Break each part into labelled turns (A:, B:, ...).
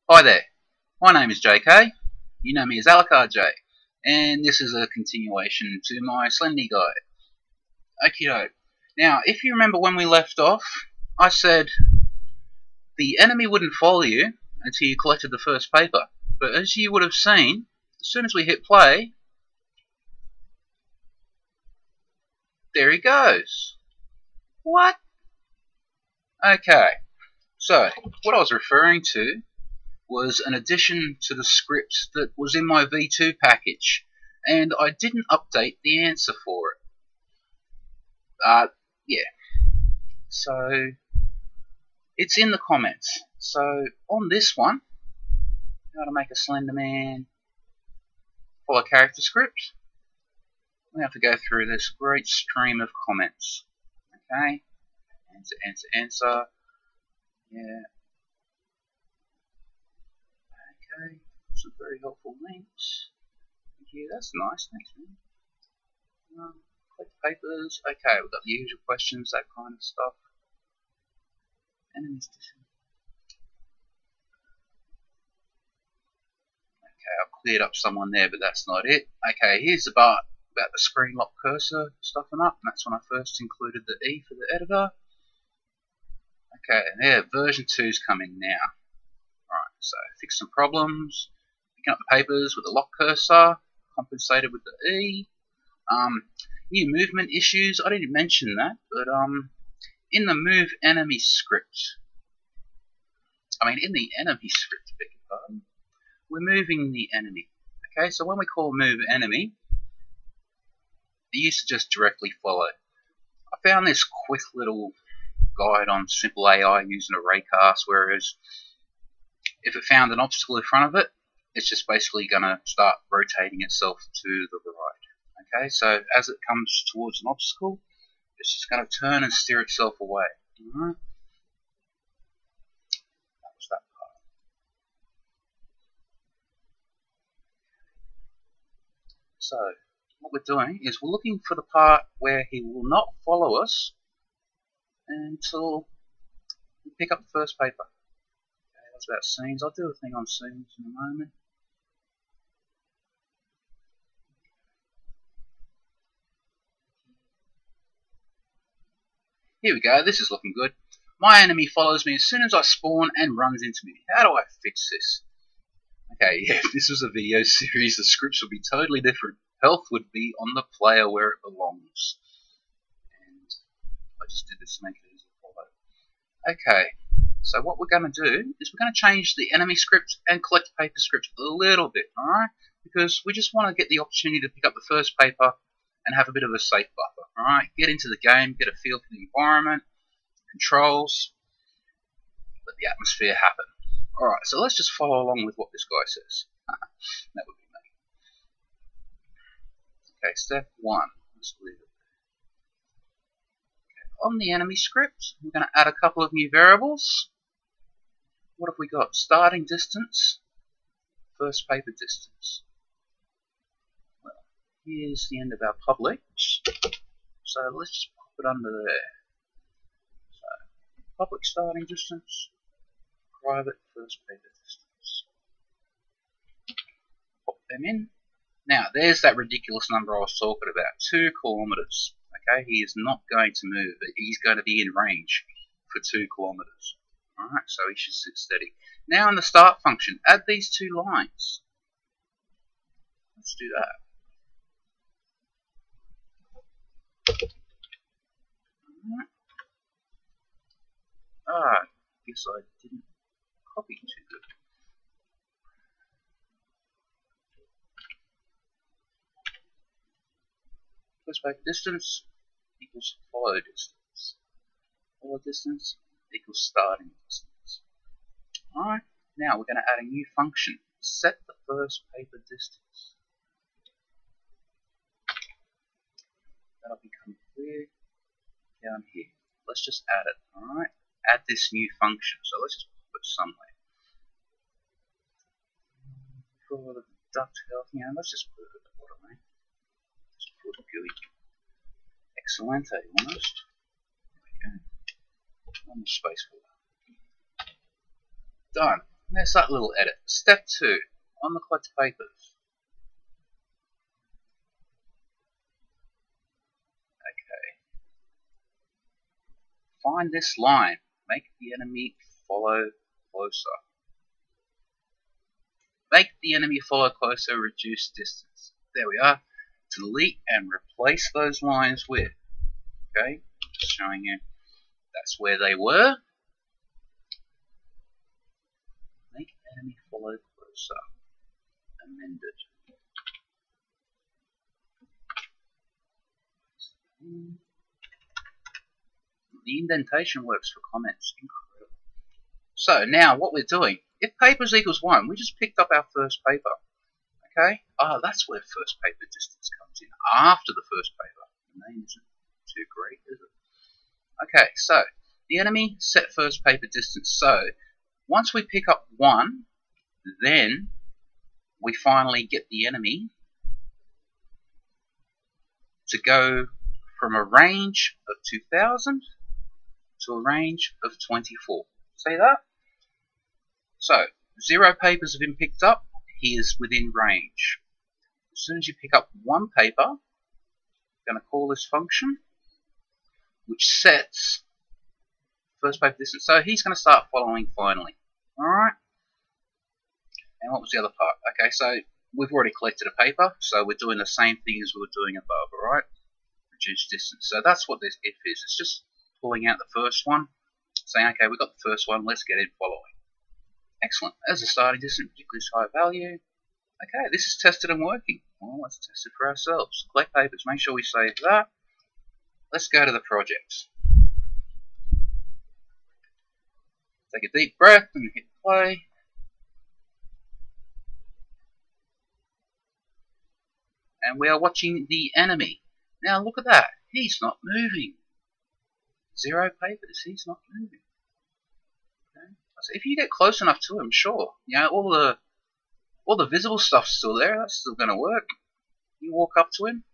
A: Hi there, my name is JK, you know me as AlaCardJ, and this is a continuation to my SlenderGuide. Okie Now, if you remember when we left off, I said the enemy wouldn't follow you until you collected the first paper, but as you would have seen, as soon as we hit play, there he goes. What? Okay, so what I was referring to was an addition to the script that was in my V2 package, and I didn't update the answer for it. Yeah. So it's in the comments. So on this one, how to make a Slenderman follow character script, we have to go through this great stream of comments. Okay, answer. Yeah. Okay, some very helpful links. Thank you, that's nice, thanks man. Collect papers, okay, we've got the usual questions, that kind of stuff. Enemies to see. Okay, I've cleared up someone there, but that's not it. Okay, here's the part about the screen lock cursor stuffing up, and that's when I first included the E for the editor. Okay, and there, version 2's coming now. Alright, so fix some problems, picking up the papers with the lock cursor, compensated with the E. New movement issues, I didn't mention that, but in the move enemy script, beg your pardon, we're moving the enemy. Okay, so when we call move enemy, it used to just directly follow. I found this quick little guide on simple AI using a raycast, whereas if it found an obstacle in front of it, it's just basically going to start rotating itself to the right. Okay, so as it comes towards an obstacle, it's just going to turn and steer itself away. Alright? That was that part. So, what we're doing is we're looking for the part where he will not follow us until we pick up the first paper. Okay, that's about scenes. I'll do a thing on scenes in a moment. Here we go, this is looking good. My enemy follows me as soon as I spawn and runs into me. How do I fix this? Okay, yeah, if this was a video series, the scripts would be totally different. Health would be on the player where it belongs. And I just did this to make it easy to follow. Okay, so what we're going to do is we're going to change the enemy script and collect paper script a little bit, alright? Because we just want to get the opportunity to pick up the first paper and have a bit of a safe buffer, alright? Get into the game, get a feel for the environment, controls, let the atmosphere happen. Alright, so let's just follow along with what this guy says. That would be me. Okay, step 1. Let's leave it. Okay, on the enemy script, we're going to add a couple of new variables. What have we got? Starting distance, first paper distance. Here's the end of our public, so let's just pop it under there. So, public starting distance, private first paper distance. Pop them in. Now, there's that ridiculous number I was talking about, 2 kilometers. Okay, he is not going to move, he's going to be in range for 2 kilometers. Alright, so he should sit steady. Now in the start function, add these 2 lines. Let's do that. I guess I didn't copy too good. First paper distance equals follow distance. Follow distance equals starting distance. Alright, now we're going to add a new function. Set the first paper distance. That'll become clear down here. Let's just add it, alright? Add this new function, so let's just put it somewhere. For the duct health, let's just put it at the bottom, eh? Just put GUI. Excelente, almost. There we go. On the space for that. Done. There's that little edit. Step 2. On the collect papers. Okay. Find this line. Make the enemy follow closer. Make the enemy follow closer, reduce distance. There we are. Delete and replace those lines with. Okay, just showing you that's where they were. Make enemy follow closer. Amended. The indentation works for comments. Incredible. So now what we're doing, if papers equals 1, we just picked up our first paper. Okay? That's where first paper distance comes in, after the first paper. The name isn't too great, is it? Okay, so the enemy set first paper distance. So once we pick up 1, then we finally get the enemy to go from a range of 2000 to a range of 24. See that? So 0 papers have been picked up. He is within range. As soon as you pick up 1 paper, I'm going to call this function, which sets first paper distance. So he's going to start following finally. Alright? And what was the other part? Okay, so we've already collected a paper, so we're doing the same thing as we were doing above, alright? Reduce distance. So that's what this if is. It's just pulling out the first one, saying, okay, we've got the first one, let's get it following. Excellent. As a starting distance, particularly high value. Okay, this is tested and working. Well, let's test it for ourselves. Collect papers, make sure we save that. Let's go to the project. Take a deep breath and hit play. And we are watching the enemy. Now look at that. He's not moving. 0 papers, he's not moving. Okay. So if you get close enough to him, sure. You know, all the visible stuff's still there, that's still gonna work. You walk up to him,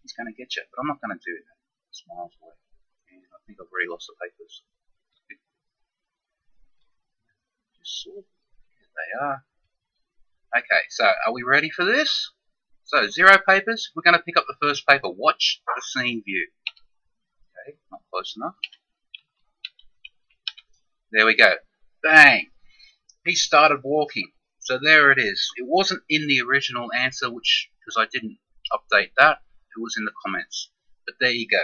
A: he's gonna get you. But I'm not gonna do that. It's miles away. And I think I've already lost the papers. Just sort. Here they are. Okay, so are we ready for this? So 0 papers, we're going to pick up the first paper. Watch the scene view. Okay, not close enough. There we go. Bang! He started walking. So there it is. It wasn't in the original answer, which, because I didn't update that, it was in the comments. But there you go.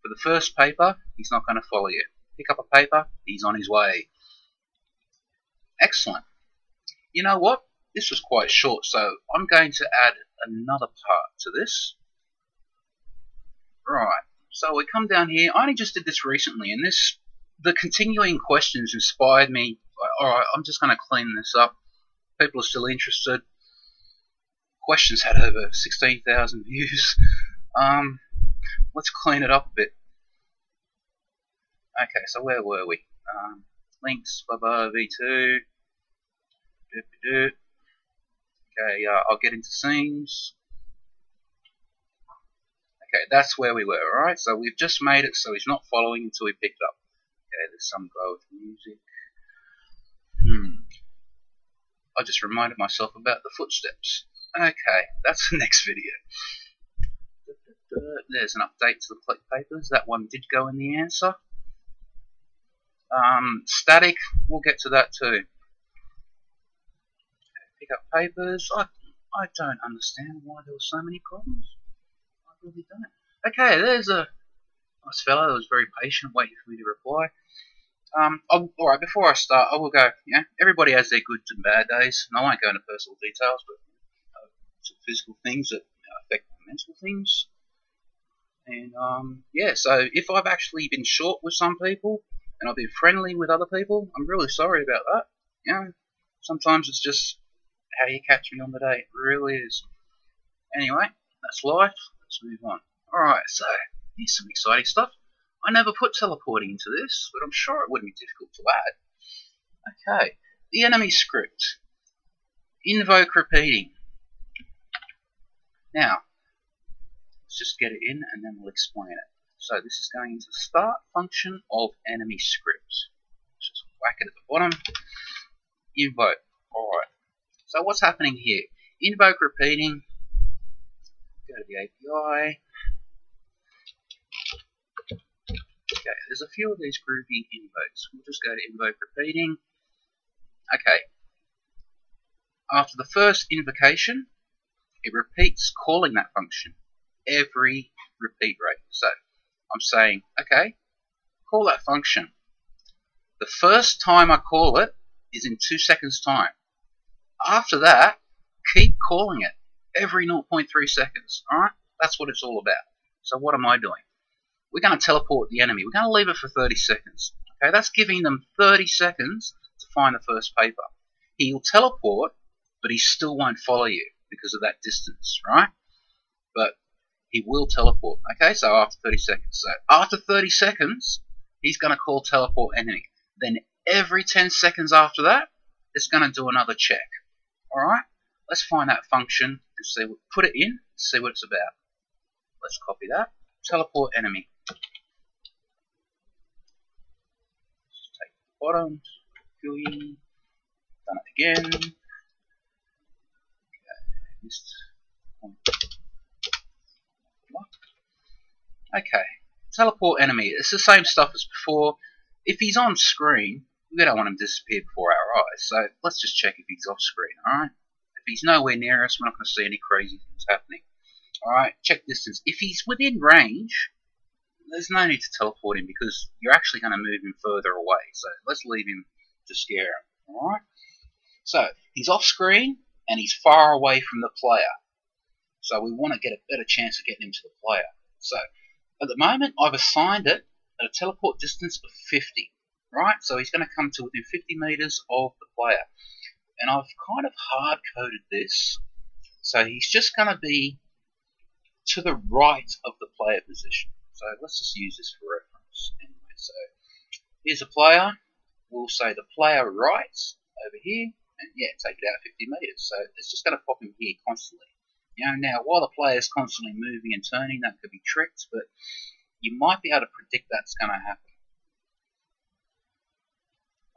A: For the first paper, he's not going to follow you. Pick up a paper, he's on his way. Excellent. You know what? This was quite short, so I'm going to add another part to this. Right, so we come down here. I only just did this recently, and the continuing questions inspired me. Alright, I'm just going to clean this up. People are still interested. Questions had over 16,000 views. Let's clean it up a bit. Okay, so where were we? Links, v2. Okay, I'll get into scenes. Okay, that's where we were, alright? So we've just made it so he's not following until we pick it up. Okay, there's some glow with music. I just reminded myself about the footsteps. Okay, that's the next video. There's an update to the collect papers. That one did go in the answer. Static, we'll get to that too. Pick up papers. I don't understand why there were so many problems. I really don't. Okay, there's a nice fellow that was very patient, waiting for me to reply. Alright, before I start, I will go, everybody has their good and bad days, and I won't go into personal details, but some physical things that affect mental things. And, so if I've actually been short with some people, and I've been friendly with other people, I'm really sorry about that. Sometimes it's just how you catch me on the day. It really is. Anyway, that's life. Let's move on. Alright, so here's some exciting stuff. I never put teleporting into this, but I'm sure it wouldn't be difficult to add. Okay, the enemy script. Invoke repeating. Now, let's just get it in and then we'll explain it. So this is going into the start function of enemy script. Let's just whack it at the bottom. Invoke. Alright. So what's happening here? Invoke repeating. Go to the API. Okay, there's a few of these groovy invokes. We'll just go to invoke repeating. Okay. After the first invocation, it repeats calling that function every repeat rate. So I'm saying, okay, call that function. The first time I call it is in 2 seconds time. After that, keep calling it every 0.3 seconds. Alright? That's what it's all about. So what am I doing? We're going to teleport the enemy. We're going to leave it for 30 seconds. Okay, that's giving them 30 seconds to find the first paper. He'll teleport, but he still won't follow you because of that distance, right? But he will teleport. Okay, so after 30 seconds. So after 30 seconds, he's going to call teleport enemy. Then every 10 seconds after that, it's going to do another check. Alright, let's find that function and see. Put it in, see what it's about. Let's copy that. Teleport enemy. Just take the bottom. Done it again. Okay, missed one. Okay, teleport enemy. It's the same stuff as before. If he's on screen, we don't want him to disappear before our eyes. So let's just check if he's off screen. Alright. If he's nowhere near us, we're not going to see any crazy things happening. Alright, check distance. If he's within range, there's no need to teleport him because you're actually going to move him further away. So let's leave him to scare him. Alright? So he's off screen and he's far away from the player. So we want to get a better chance of getting him to the player. So at the moment, I've assigned it at a teleport distance of 50. Right? So he's going to come to within 50 meters of the player. And I've kind of hard-coded this. So he's just going to be to the right of the player position. So let's just use this for reference. Anyway, so here's a player. We'll say the player right over here, and yeah, take it out 50 meters. So it's just going to pop him here constantly. You know, now while the player is constantly moving and turning, that could be tricked, but you might be able to predict that's going to happen.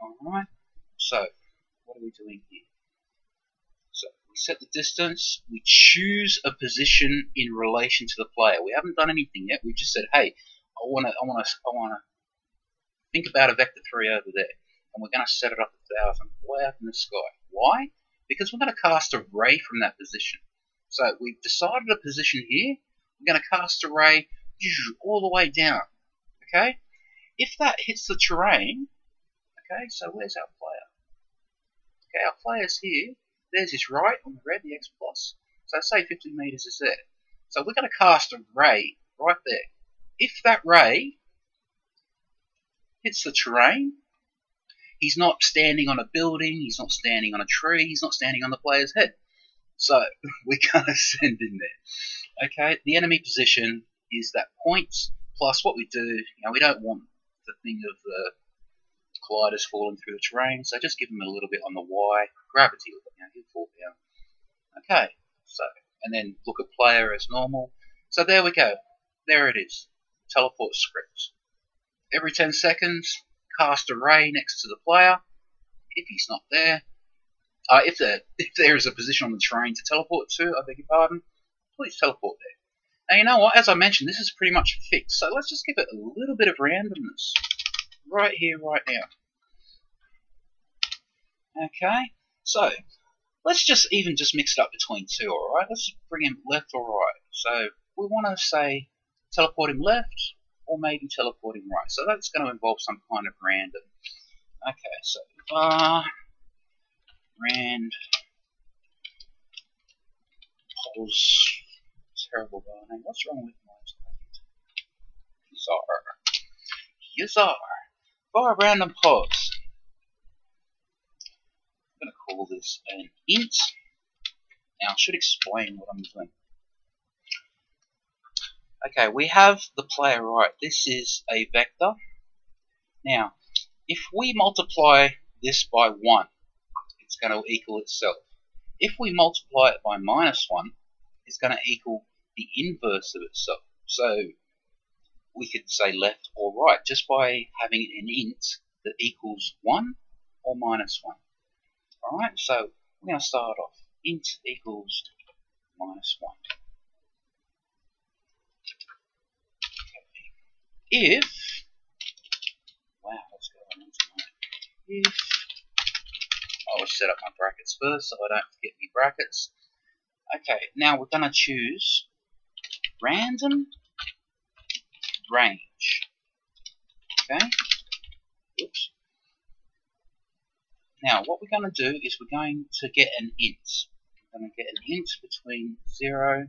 A: Alright, so what are we doing here? So we set the distance, we choose a position in relation to the player. We haven't done anything yet. We've just said, hey, I wanna think about a vector 3 over there, and we're gonna set it up 1,000 way up in the sky. Why? Because we're gonna cast a ray from that position. So we've decided a position here. We're gonna cast a ray all the way down. Okay? If that hits the terrain, okay, so where's our player? Okay, our player's here. There's his right on the red, the X plus. So say 50 meters is there. So we're going to cast a ray right there. If that ray hits the terrain, he's not standing on a building, he's not standing on a tree, he's not standing on the player's head. So we're going to send him there. Okay, the enemy position is that point plus what we do. You know, we don't want the thing of the colliders falling through the terrain, so just give him a little bit on the Y. Gravity, you know, he'll fall down. Okay, so, and then look at player as normal. So there we go. There it is. Teleport script. Every 10 seconds, cast a ray next to the player. If he's not there, if there is a position on the terrain to teleport to, I beg your pardon, please teleport there. Now you know what, as I mentioned, this is pretty much fixed, so let's just give it a little bit of randomness. Right here, right now. Okay, so let's just mix it up between two, alright? Let's bring him left or right. So we want to say teleport him left or maybe teleport him right. So that's going to involve some kind of random. Okay, so rand pos terrible bar name. What's wrong with my Yazar. For random pos. I'm going to call this an int. Now I should explain what I'm doing. Okay, we have the player right. This is a vector. Now, if we multiply this by 1, it's going to equal itself. If we multiply it by -1, it's going to equal the inverse of itself. So we could say left or right just by having an int that equals 1 or minus 1. Alright, so we're going to start off. Int equals minus 1. If, wow, what's going on tonight? If, I'll set up my brackets first so I don't forget my brackets. Okay, now we're going to choose random range. Okay, oops. Now what we're going to do is we're going to get an int. We're going to get an int between 0 and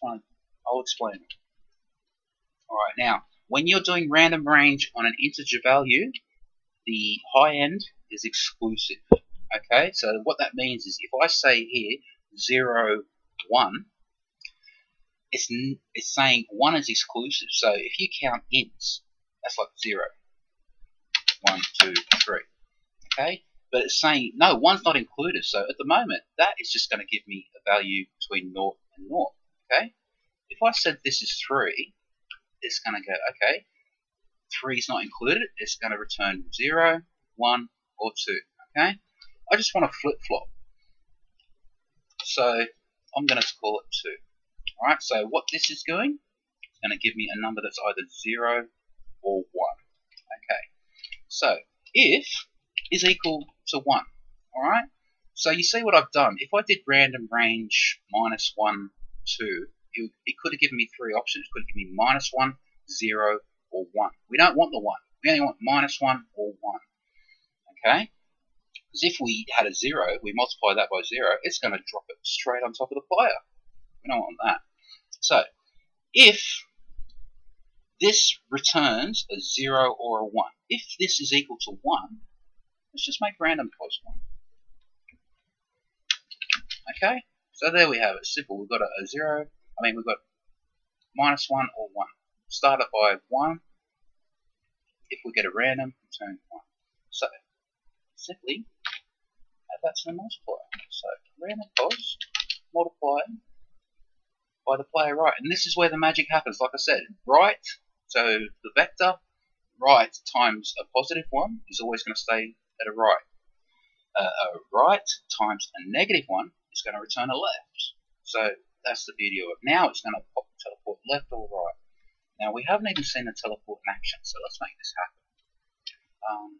A: 1. I'll explain it. Alright, now when you're doing random range on an integer value, the high end is exclusive. Okay, so what that means is if I say here 0, 1, it's saying 1 is exclusive. So if you count ints, that's like 0, 1, 2, 3. Okay, but it's saying no, 1's not included. So at the moment, that is just going to give me a value between 0 and 0. Okay, if I said this is 3, it's going to go, okay, 3 is not included. It's going to return 0, 1, or 2. Okay, I just want to flip-flop. So I'm going to call it 2. Alright, so what this is doing, it's going to give me a number that's either 0 or 1. Okay, so if is equal to 1. Alright, so you see what I've done. If I did random range minus 1, 2, it could have given me 3 options. It could have given me minus 1, 0, or 1. We don't want the 1. We only want minus 1 or 1. Okay? Because if we had a 0, we multiply that by 0, it's going to drop it straight on top of the player. We don't want that. So, if this returns a 0 or a 1, if this is equal to 1, let's just make random pos 1. Okay? So there we have it. Simple. We've got we've got minus 1 or 1. Start it by 1. If we get a random, return 1. So, simply add that to the multiplier. So, random pos multiplied by the player right. And this is where the magic happens. Like I said, right, so the vector right times a positive 1 is always going to stay at a right. A right times a negative 1 is going to return a left. So that's the beauty of it. Now it's going to teleport left or right. Now we haven't even seen the teleport in action, so let's make this happen.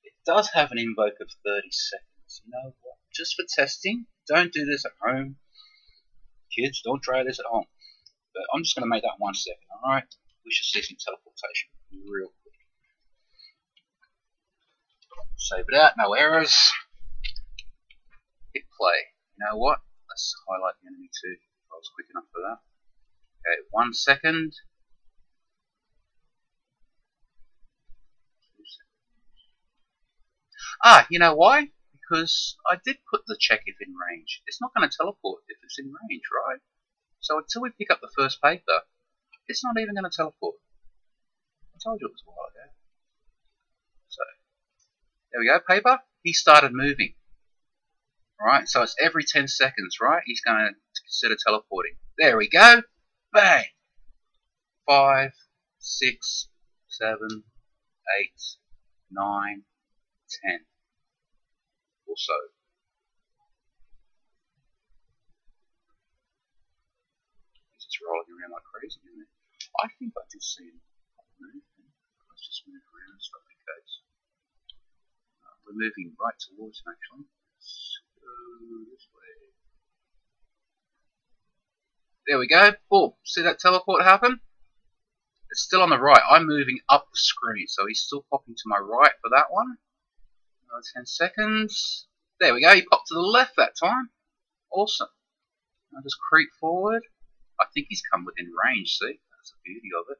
A: It does have an invoke of 30 seconds. You know what? Just for testing, don't do this at home. Kids, don't try this at home. But I'm just going to make that 1 second, alright? We should see some teleportation real quick. Save it out, no errors. Hit play. You know what? Let's highlight the enemy too. I was quick enough for that. Okay, 1 second. 2 seconds. You know why? Because I did put the check if in range. It's not going to teleport if it's in range, right? So until we pick up the first paper, it's not even going to teleport. I told you it was a while ago. So, there we go, paper. He started moving. Alright, so it's every 10 seconds, right? He's going to consider teleporting. There we go. Bang! 5, 6, 7, 8, 9, 10. Or so. He's just rolling around like crazy, isn't it? I think I just see him move. Let's just move around and stuff in case. We're moving right towards him actually. Let's go this way. There we go. Boom. See that teleport happen? It's still on the right. I'm moving up the screen, so he's still popping to my right for that one. 10 seconds. There we go. He popped to the left that time. Awesome. I'll just creep forward. I think he's come within range, see? That's the beauty of it.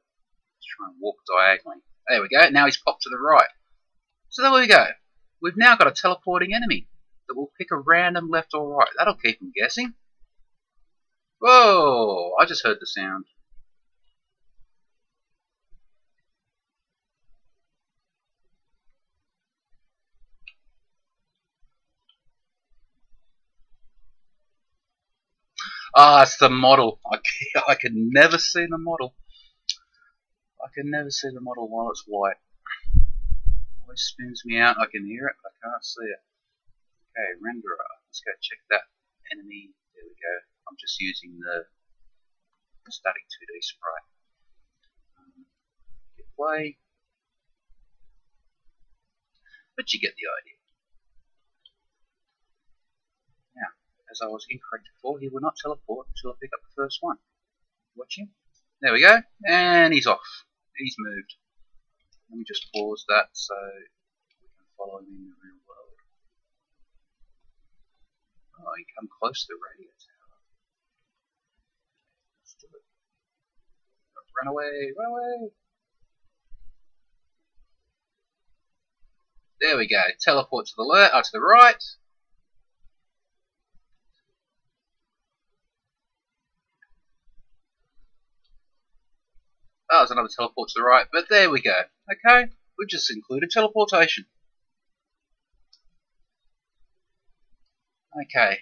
A: Let's try and walk diagonally. There we go. Now he's popped to the right. So there we go. We've now got a teleporting enemy that will pick a random left or right. That'll keep him guessing. Whoa! I just heard the sound. It's the model. I can never see the model. I can never see the model while it's white. Always spins me out. I can hear it, but I can't see it. Okay, renderer. Let's go check that enemy. There we go. I'm just using the static 2D sprite. Hit play. But you get the idea. Now, as I was incorrect before, he will not teleport until I pick up the first one. Watching. There we go. And he's off. He's moved. Let me just pause that so we can follow him in the real world. Oh, he come close to the radio tower. Let's do it. Run away, run away. There we go. Teleport to the left, to the right. Oh, there's another teleport to the right, but there we go. Okay, we just included teleportation. Okay,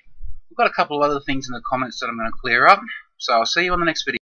A: we've got a couple of other things in the comments that I'm going to clear up, so I'll see you on the next video.